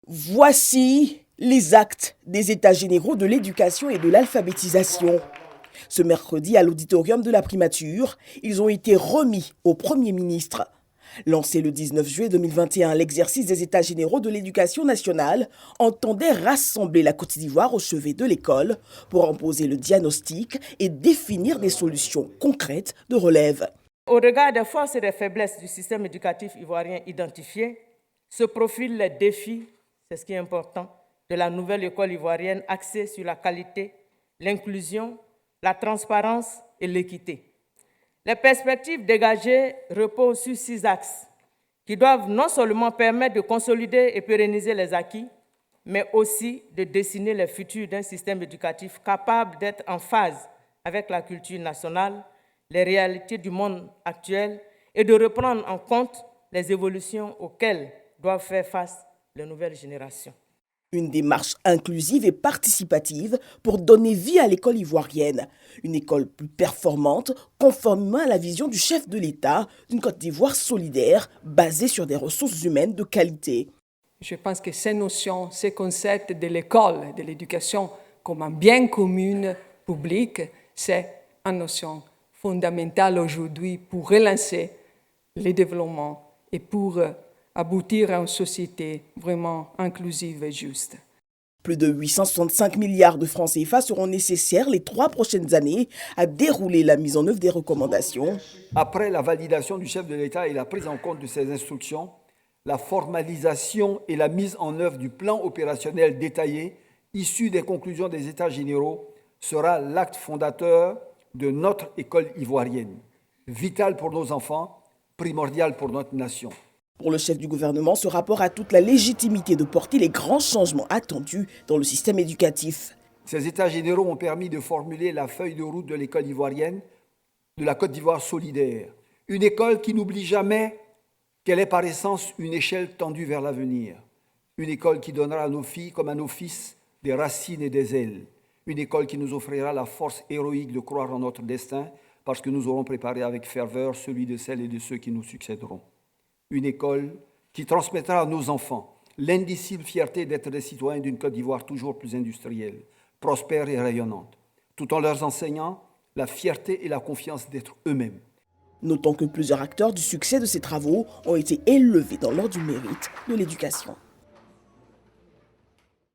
Voici les actes des États généraux de l'éducation et de l'alphabétisation. Ce mercredi, à l'auditorium de la primature, ils ont été remis au Premier ministre. Lancé le 19 juillet 2021, l'exercice des États généraux de l'éducation nationale entendait rassembler la Côte d'Ivoire au chevet de l'école pour en poser le diagnostic et définir des solutions concrètes de relève. Au regard des forces et des faiblesses du système éducatif ivoirien identifiées, se profilent les défis, c'est ce qui est important, de la nouvelle école ivoirienne axée sur la qualité, l'inclusion, la transparence et l'équité. Les perspectives dégagées reposent sur 6 axes qui doivent non seulement permettre de consolider et pérenniser les acquis, mais aussi de dessiner le futur d'un système éducatif capable d'être en phase avec la culture nationale, les réalités du monde actuel et de reprendre en compte les évolutions auxquelles doivent faire face les nouvelles générations. Une démarche inclusive et participative pour donner vie à l'école ivoirienne. Une école plus performante, conformément à la vision du chef de l'État d'une Côte d'Ivoire solidaire, basée sur des ressources humaines de qualité. Je pense que ces notions, ces concepts de l'école, de l'éducation comme un bien commun public, c'est une notion fondamentale aujourd'hui pour relancer le développement et pour aboutir à une société vraiment inclusive et juste. Plus de 865 milliards de francs CFA seront nécessaires les 3 prochaines années à dérouler la mise en œuvre des recommandations. Après la validation du chef de l'État et la prise en compte de ses instructions, la formalisation et la mise en œuvre du plan opérationnel détaillé issu des conclusions des États généraux sera l'acte fondateur de notre école ivoirienne, vital pour nos enfants, primordial pour notre nation. Pour le chef du gouvernement, ce rapport a toute la légitimité de porter les grands changements attendus dans le système éducatif. Ces États généraux ont permis de formuler la feuille de route de l'école ivoirienne, de la Côte d'Ivoire solidaire. Une école qui n'oublie jamais qu'elle est par essence une échelle tendue vers l'avenir. Une école qui donnera à nos filles comme à nos fils des racines et des ailes. Une école qui nous offrira la force héroïque de croire en notre destin parce que nous aurons préparé avec ferveur celui de celles et de ceux qui nous succéderont. Une école qui transmettra à nos enfants l'indicible fierté d'être des citoyens d'une Côte d'Ivoire toujours plus industrielle, prospère et rayonnante, tout en leur enseignant la fierté et la confiance d'être eux-mêmes. Notons que plusieurs acteurs du succès de ces travaux ont été élevés dans l'ordre du mérite de l'éducation.